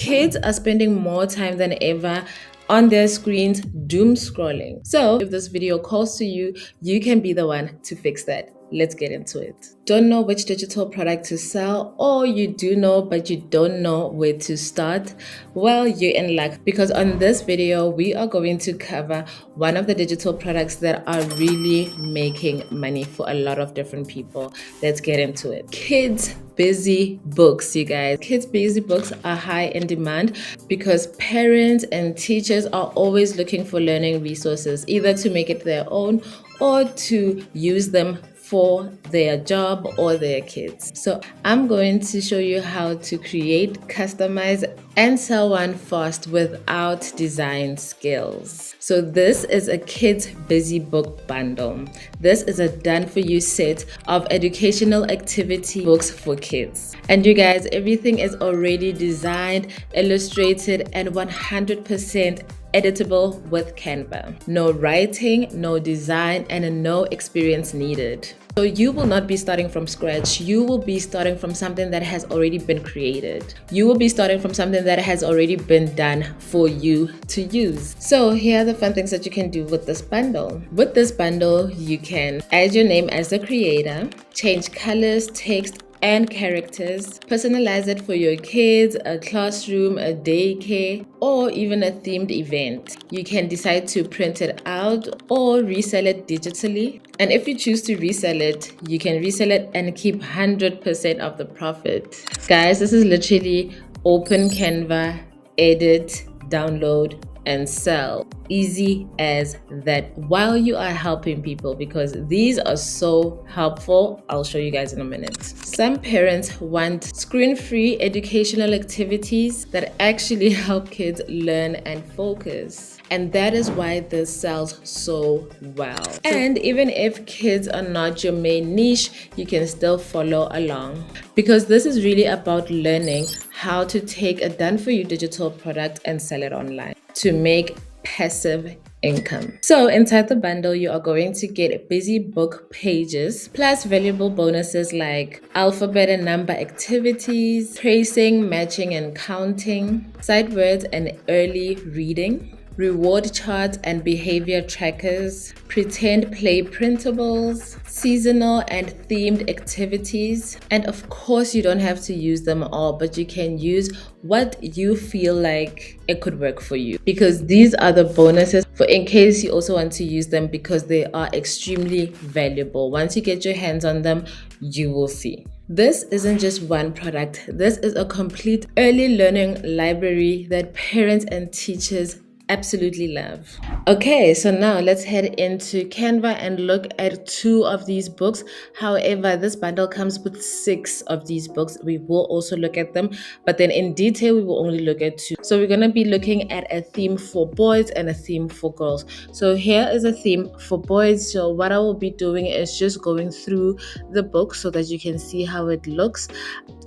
Kids are spending more time than ever on their screens doom scrolling. So if this video calls to you, you can be the one to fix that. Let's get into it. Don't know which digital product to sell, or you do know but you don't know where to start? Well, you're in luck, because on this video we are going to cover one of the digital products that are really making money for a lot of different people. Let's get into it. Kids busy books, you guys. Kids busy books are high in demand because parents and teachers are always looking for learning resources, either to make it their own or to use them for their job or their kids. So I'm going to show you how to create, customize, and sell one fast without design skills. So this is a kids busy book bundle. This is a done for you set of educational activity books for kids. And you guys, everything is already designed, illustrated, and 100% editable with Canva. No writing, no design, and no experience needed. So you will not be starting from scratch. You will be starting from something that has already been created. You will be starting from something that has already been done for you to use. So here are the fun things that you can do with this bundle. With this bundle, you can add your name as the creator, change colors, text, and characters, personalize it for your kids, a classroom, a daycare, or even a themed event. You can decide to print it out or resell it digitally. And if you choose to resell it, you can resell it and keep 100% of the profit. Guys, this is literally open Canva, edit, download, and sell. Easy as that, while you are helping people, because these are so helpful. I'll show you guys in a minute. Some parents want screen-free educational activities that actually help kids learn and focus. And that is why this sells so well. And even if kids are not your main niche, you can still follow along, because this is really about learning how to take a done-for-you digital product and sell it online to make passive income. So inside the bundle, you are going to get busy book pages plus valuable bonuses like alphabet and number activities, tracing, matching and counting, sight words and early reading, reward charts and behavior trackers, pretend play printables, seasonal and themed activities. And of course, you don't have to use them all, but you can use what you feel like it could work for you, because these are the bonuses for in case you also want to use them, because they are extremely valuable. Once you get your hands on them, you will see. This isn't just one product. This is a complete early learning library that parents and teachers absolutely love. Okay, so now let's head into Canva and look at 2 of these books. However, this bundle comes with 6 of these books. We will also look at them, but then in detail we will only look at 2. So we're going to be looking at a theme for boys and a theme for girls. So here is a theme for boys. So what I will be doing is just going through the book so that you can see how it looks.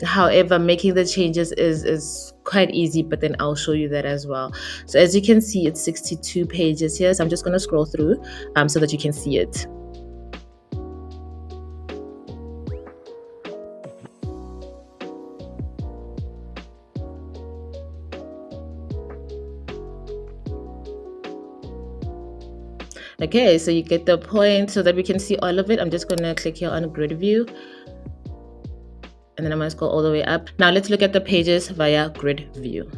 However, making the changes is quite easy, but then I'll show you that as well. So as you can see, it's 62 pages here, so I'm just going to scroll through so that you can see it. Okay, so you get the point. So that we can see all of it, I'm just going to click here on grid view, and then I'm going to scroll all the way up. Now let's look at the pages via grid view.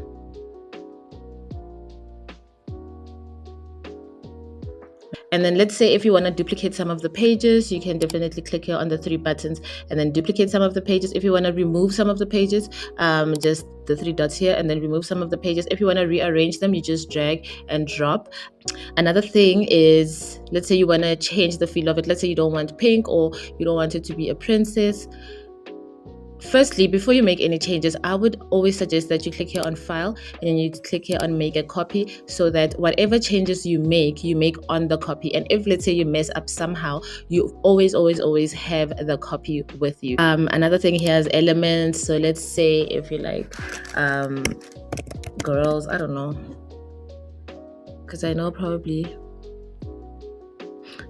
And then let's say if you want to duplicate some of the pages, you can definitely click here on the 3 buttons and then duplicate some of the pages. If you want to remove some of the pages, just the 3 dots here and then remove some of the pages. If you want to rearrange them, you just drag and drop. Another thing is, let's say you want to change the feel of it. Let's say you don't want pink, or you don't want it to be a princess. Firstly, before you make any changes, I would always suggest that you click here on file and then you click here on make a copy, so that whatever changes you make on the copy. And if let's say you mess up somehow, you always have the copy with you. Another thing here is elements. So let's say if you like girls, I don't know, because I know probably,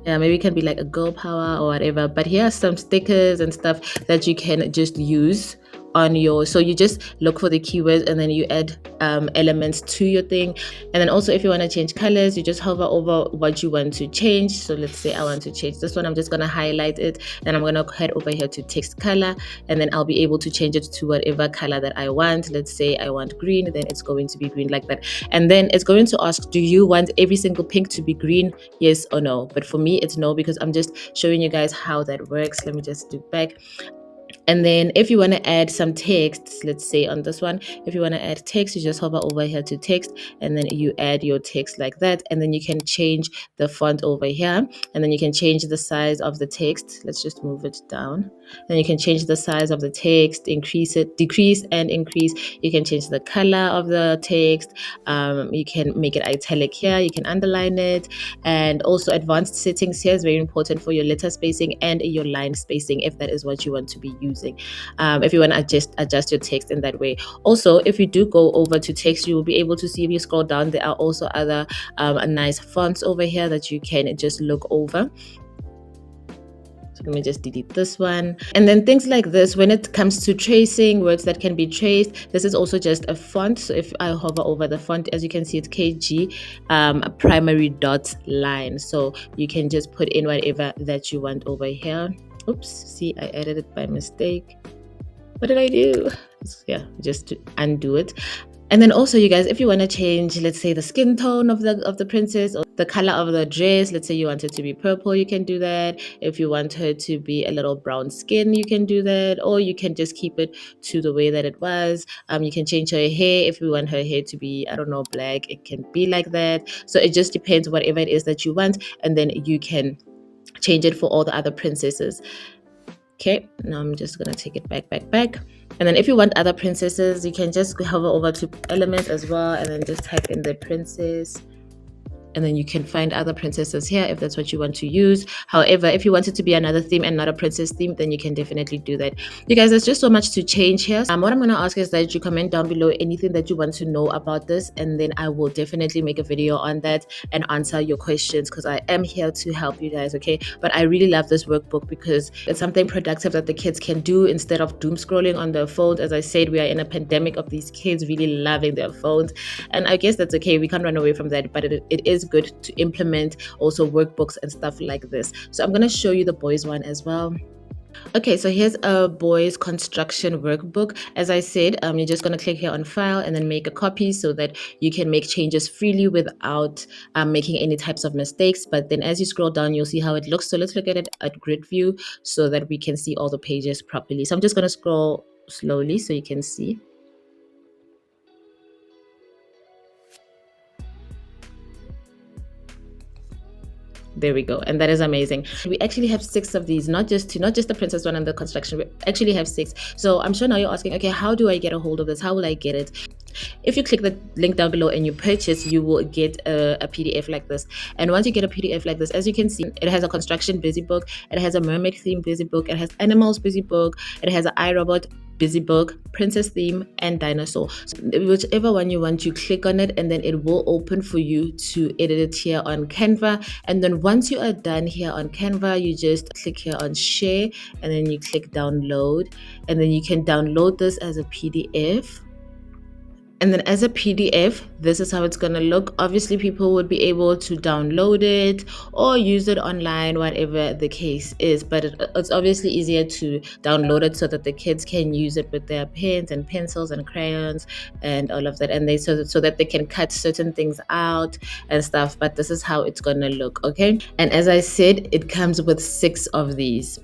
yeah, maybe it can be like a girl power or whatever. But here are some stickers and stuff that you can just use on your, so you just look for the keywords and then you add elements to your thing. And then also if you want to change colors, you just hover over what you want to change. So let's say I want to change this one. I'm just going to highlight it, then I'm going to head over here to text color, and then I'll be able to change it to whatever color that I want. Let's say I want green, then it's going to be green like that. And then it's going to ask, do you want every single pink to be green, yes or no? But for me it's no, because I'm just showing you guys how that works. Let me just do back. And then if you want to add some text, let's say on this one, if you want to add text, you just hover over here to text, and then you add your text like that. And then you can change the font over here, and then you can change the size of the text. Let's just move it down. Then you can change the size of the text, increase it, decrease and increase. You can change the color of the text. You can make it italic here. You can underline it. And also advanced settings here is very important for your letter spacing and your line spacing, if that is what you want to be using. If you want to adjust your text in that way. Also, if you do go over to text, you will be able to see, if you scroll down, there are also other nice fonts over here that you can just look over. So let me just delete this one. And then things like this, when it comes to tracing, words that can be traced, this is also just a font. So if I hover over the font, as you can see, it's KG primary dot line. So you can just put in whatever that you want over here. Oops, see, I added it by mistake. What did I do? Yeah, just to undo it. And then also, you guys, if you want to change, let's say, the skin tone of the princess, or the color of the dress, let's say you want it to be purple, you can do that. If you want her to be a little brown skin, you can do that. Or you can just keep it to the way that it was. You can change her hair. If you want her hair to be, I don't know, black, it can be like that. So it just depends, whatever it is that you want. And then you can change it for all the other princesses. Okay, now I'm just gonna take it back. And then if you want other princesses, you can just hover over to elements as well, and then just type in the princess. And then you can find other princesses here if that's what you want to use. However, if you want it to be another theme and not a princess theme, then you can definitely do that. You guys, there's just so much to change here. What I'm going to ask is that you comment down below anything that you want to know about this, and then I will definitely make a video on that and answer your questions, because I am here to help you guys, okay? But I really love this workbook because it's something productive that the kids can do instead of doom scrolling on their phones. As I said, we are in a pandemic of these kids really loving their phones, and I guess that's okay. We can't run away from that, but it is good to implement also workbooks and stuff like this. So I'm going to show you the boys one as well. Okay, so here's a boys construction workbook. As I said, you're just going to click here on file and then make a copy so that you can make changes freely without making any types of mistakes. But then as you scroll down, you'll see how it looks. So let's look at it at grid view so that we can see all the pages properly. So I'm just going to scroll slowly so you can see. There we go, and that is amazing. We actually have 6 of these, not just the princess one and the construction. We actually have 6. So I'm sure now you're asking, okay, how do I get a hold of this? How will I get it? If you click the link down below and you purchase, you will get a PDF like this. And once you get a PDF like this, as you can see, it has a construction busy book, it has a mermaid theme busy book, it has animals busy book, it has an iRobot busy book, princess theme, and dinosaur. So whichever one you want, you click on it, and then it will open for you to edit it here on Canva. And then once you are done here on Canva, you just click here on share, and then you click download, and then you can download this as a PDF. And then as a PDF, this is how it's going to look. Obviously, people would be able to download it or use it online, whatever the case is. But it's obviously easier to download it so that the kids can use it with their pens and pencils and crayons and all of that. And they so that they can cut certain things out and stuff. But this is how it's going to look, okay? And as I said, it comes with 6 of these.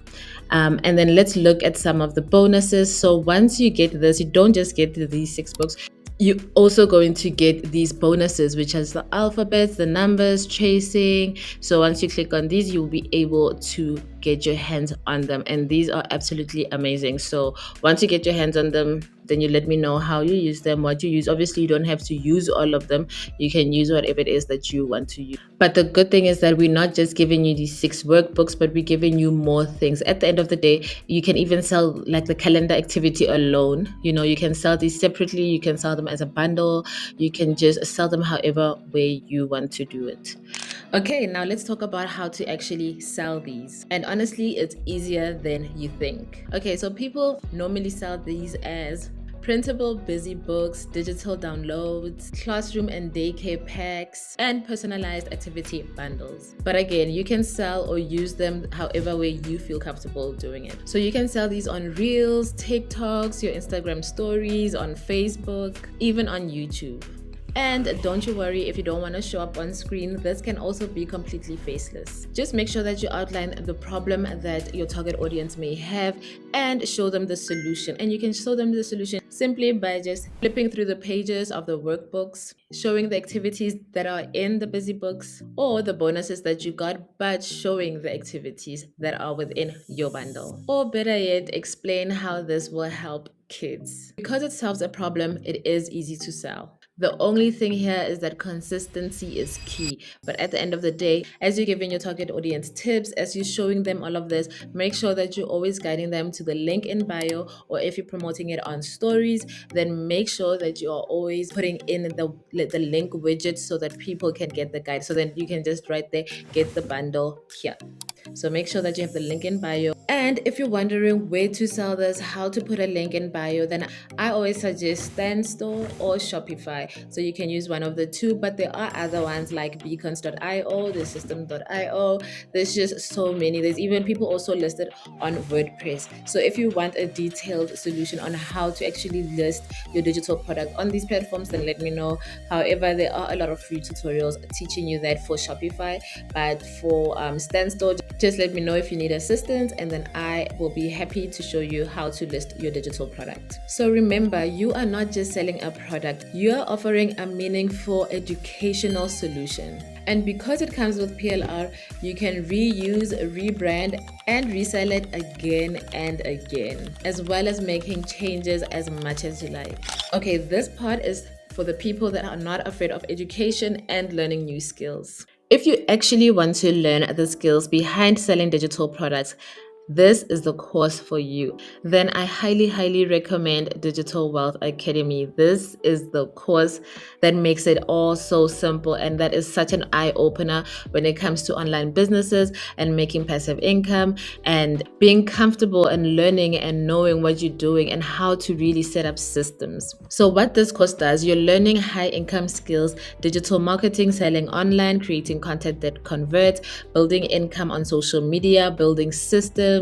And then let's look at some of the bonuses. So once you get this, you don't just get these 6 books. You're also going to get these bonuses, which is the alphabets, the numbers, tracing. So once you click on these, you'll be able to get your hands on them. And these are absolutely amazing. So once you get your hands on them, then you let me know how you use them, what you use. Obviously, you don't have to use all of them. You can use whatever it is that you want to use. But the good thing is that we're not just giving you these 6 workbooks, but we're giving you more things. At the end of the day, you can even sell like the calendar activity alone. You know, you can sell these separately. You can sell them as a bundle. You can just sell them however way you want to do it. Okay, now let's talk about how to actually sell these. And honestly, it's easier than you think. Okay, so people normally sell these as printable busy books, digital downloads, classroom and daycare packs, and personalized activity bundles. But again, you can sell or use them however way you feel comfortable doing it. So you can sell these on Reels, TikToks, your Instagram stories, on Facebook, even on YouTube. And don't you worry if you don't want to show up on screen, this can also be completely faceless. Just make sure that you outline the problem that your target audience may have and show them the solution. And you can show them the solution simply by just flipping through the pages of the workbooks, showing the activities that are in the busy books or the bonuses that you got, but showing the activities that are within your bundle. Or better yet, explain how this will help kids. Because it solves a problem, it is easy to sell. The only thing here is that consistency is key. But at the end of the day, as you're giving your target audience tips, as you're showing them all of this, make sure that you're always guiding them to the link in bio, or if you're promoting it on stories, then make sure that you are always putting in the link widget so that people can get the guide. So then you can just right there get the bundle here. So make sure that you have the link in bio. And if you're wondering where to sell this, how to put a link in bio, then I always suggest Standstore or Shopify. So you can use one of the two, but there are other ones like beacons.io, there's system.io. There's just so many. There's even people also listed on WordPress. So if you want a detailed solution on how to actually list your digital product on these platforms, then let me know. However, there are a lot of free tutorials teaching you that for Shopify, but for Standstore, just let me know if you need assistance, and then I will be happy to show you how to list your digital product. So remember, you are not just selling a product, you are offering a meaningful educational solution. And because it comes with PLR, you can reuse, rebrand, and resell it again and again, as well as making changes as much as you like. Okay, this part is for the people that are not afraid of education and learning new skills. If you actually want to learn the skills behind selling digital products, this is the course for you. Then I highly recommend Digital Wealth Academy. This is the course that makes it all so simple, and that is such an eye-opener when it comes to online businesses and making passive income and being comfortable and learning and knowing what you're doing and how to really set up systems. So what this course does, you're learning high income skills, digital marketing, selling online, creating content that converts, building income on social media, building systems,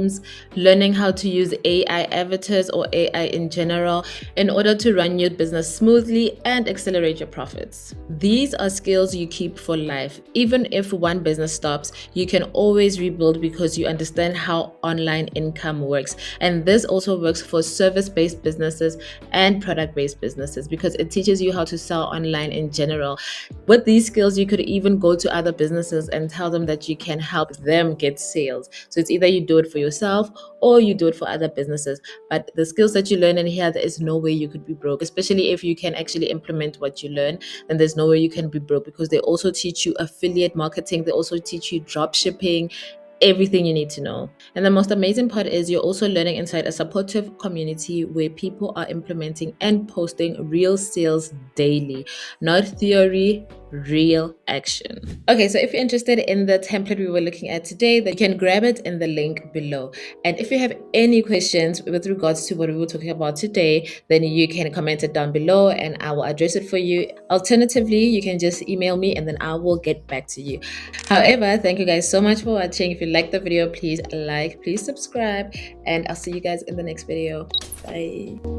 learning how to use AI avatars or AI in general in order to run your business smoothly and accelerate your profits. These are skills you keep for life. Even if one business stops, you can always rebuild because you understand how online income works. And this also works for service-based businesses and product-based businesses because it teaches you how to sell online in general. With these skills, you could even go to other businesses and tell them that you can help them get sales. So it's either you do it for yourself or you do it for other businesses. But the skills that you learn in here, there is no way you could be broke, especially if you can actually implement what you learn. Then there's no way you can be broke because they also teach you affiliate marketing. They also teach you drop shipping, everything you need to know. And the most amazing part is you're also learning inside a supportive community where people are implementing and posting real sales daily, not theory, real action. Okay, so if you're interested in the template we were looking at today, then you can grab it in the link below. And if you have any questions with regards to what we were talking about today, then you can comment it down below and I will address it for you. Alternatively, you can just email me and then I will get back to you. However, thank you guys so much for watching. If you liked the video, please like, please subscribe, and I'll see you guys in the next video. Bye.